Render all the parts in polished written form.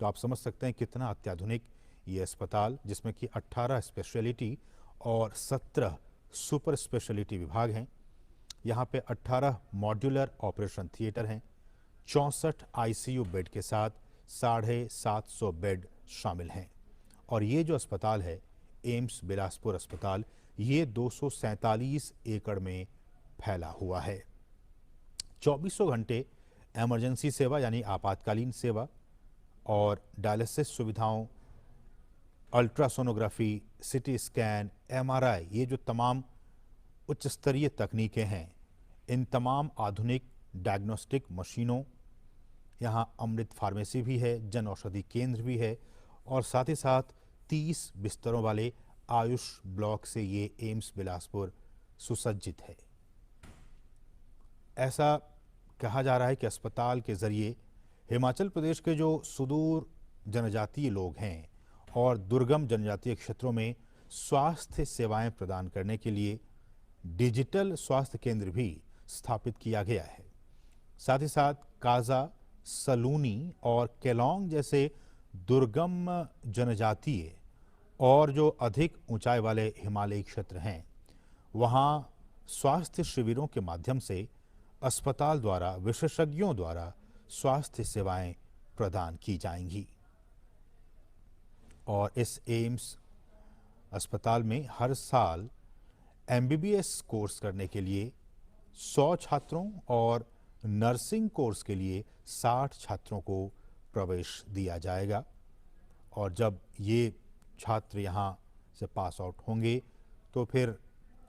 तो आप समझ सकते हैं कितना अत्याधुनिक ये अस्पताल, जिसमें कि 18 स्पेशलिटी और 17 सुपर स्पेशलिटी विभाग हैं। यहाँ पे 18 मॉड्यूलर ऑपरेशन थिएटर हैं, 64 आईसीयू बेड के साथ 750 बेड शामिल हैं। और ये जो अस्पताल है, एम्स बिलासपुर अस्पताल, ये 247 एकड़ में फैला हुआ है। 24 घंटे इमरजेंसी सेवा यानी आपातकालीन सेवा और डायलिसिस सुविधाओं, अल्ट्रासोनोग्राफी, सिटी स्कैन, एमआरआई, ये जो तमाम उच्च स्तरीय तकनीकें हैं, इन तमाम आधुनिक डायग्नोस्टिक मशीनों, यहाँ अमृत फार्मेसी भी है, जन औषधि केंद्र भी है और साथ ही साथ 30 बिस्तरों वाले आयुष ब्लॉक से ये एम्स बिलासपुर सुसज्जित है। ऐसा कहा जा रहा है कि अस्पताल के जरिए हिमाचल प्रदेश के जो सुदूर जनजातीय लोग हैं और दुर्गम जनजातीय क्षेत्रों में स्वास्थ्य सेवाएं प्रदान करने के लिए डिजिटल स्वास्थ्य केंद्र भी स्थापित किया गया है। साथ ही साथ काजा, सलूनी और केलोंग जैसे दुर्गम जनजातीय और जो अधिक ऊंचाई वाले हिमालयी क्षेत्र हैं, वहां स्वास्थ्य शिविरों के माध्यम से अस्पताल द्वारा विशेषज्ञों द्वारा स्वास्थ्य सेवाएं प्रदान की जाएंगी। और इस एम्स अस्पताल में हर साल एमबीबीएस कोर्स करने के लिए 100 छात्रों और नर्सिंग कोर्स के लिए 60 छात्रों को प्रवेश दिया जाएगा। और जब ये छात्र यहाँ से पास आउट होंगे तो फिर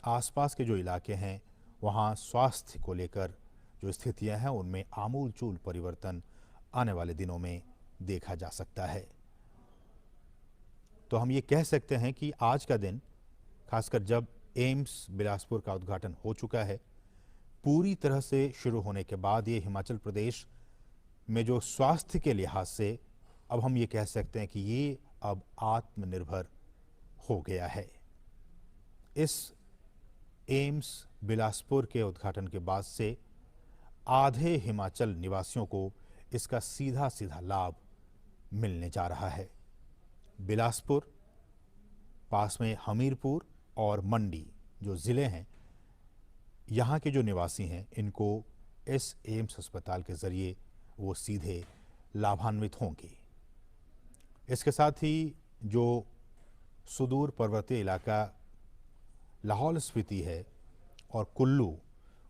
आसपास के जो इलाके हैं, वहाँ स्वास्थ्य को लेकर जो स्थितियां हैं, उनमें आमूलचूल परिवर्तन आने वाले दिनों में देखा जा सकता है। तो हम ये कह सकते हैं कि आज का दिन, खासकर जब एम्स बिलासपुर का उद्घाटन हो चुका है, पूरी तरह से शुरू होने के बाद ये हिमाचल प्रदेश में जो स्वास्थ्य के लिहाज से अब हम ये कह सकते हैं कि ये अब आत्मनिर्भर हो गया है। इस एम्स बिलासपुर के उद्घाटन के बाद से आधे हिमाचल निवासियों को इसका सीधा सीधा लाभ मिलने जा रहा है। बिलासपुर, पास में हमीरपुर और मंडी जो ज़िले हैं, यहाँ के जो निवासी हैं, इनको इस एम्स अस्पताल के ज़रिए वो सीधे लाभान्वित होंगे। इसके साथ ही जो सुदूर पर्वतीय इलाका लाहौल स्पीति है और कुल्लू,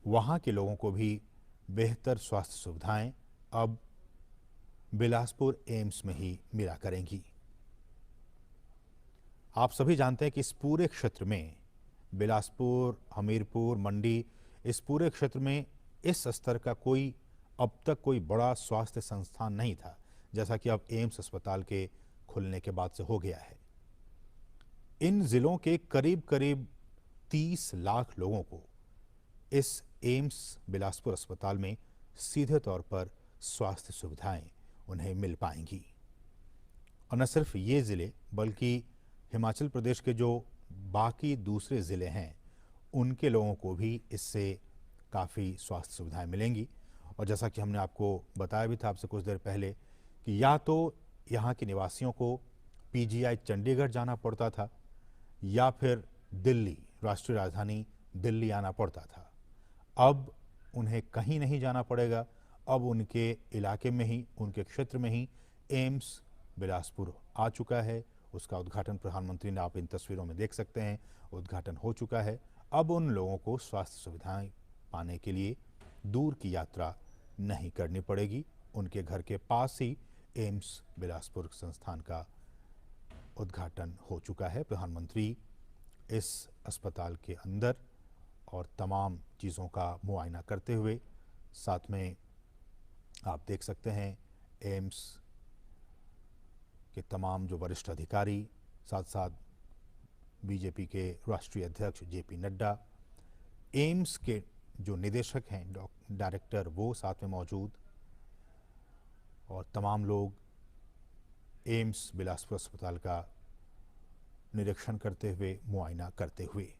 वहाँ के लोगों को भी बेहतर स्वास्थ्य सुविधाएं अब बिलासपुर एम्स में ही मिला करेंगी। आप सभी जानते हैं कि इस पूरे क्षेत्र में, बिलासपुर, हमीरपुर, मंडी, इस पूरे क्षेत्र में इस स्तर का कोई अब तक कोई बड़ा स्वास्थ्य संस्थान नहीं था, जैसा कि अब एम्स अस्पताल के खुलने के बाद से हो गया है। इन जिलों के करीब करीब 30 लाख लोगों को इस एम्स बिलासपुर अस्पताल में सीधे तौर पर स्वास्थ्य सुविधाएं उन्हें मिल पाएंगी। और न सिर्फ ये ज़िले, बल्कि हिमाचल प्रदेश के जो बाकी दूसरे ज़िले हैं, उनके लोगों को भी इससे काफ़ी स्वास्थ्य सुविधाएं मिलेंगी। और जैसा कि हमने आपको बताया भी था आपसे कुछ देर पहले कि या तो यहाँ के निवासियों को पीजीआई चंडीगढ़ जाना पड़ता था या फिर दिल्ली, राष्ट्रीय राजधानी दिल्ली आना पड़ता था। अब उन्हें कहीं नहीं जाना पड़ेगा। अब उनके इलाके में ही, उनके क्षेत्र में ही एम्स बिलासपुर आ चुका है। उसका उद्घाटन प्रधानमंत्री ने, आप इन तस्वीरों में देख सकते हैं, उद्घाटन हो चुका है। अब उन लोगों को स्वास्थ्य सुविधाएं पाने के लिए दूर की यात्रा नहीं करनी पड़ेगी। उनके घर के पास ही एम्स बिलासपुर संस्थान का उद्घाटन हो चुका है। प्रधानमंत्री इस अस्पताल के अंदर और तमाम चीज़ों का मुआयना करते हुए, साथ में आप देख सकते हैं एम्स के तमाम जो वरिष्ठ अधिकारी, साथ साथ बीजेपी के राष्ट्रीय अध्यक्ष जेपी नड्डा, एम्स के जो निदेशक हैं, डायरेक्टर, वो साथ में मौजूद, और तमाम लोग एम्स बिलासपुर अस्पताल का निरीक्षण करते हुए, मुआयना करते हुए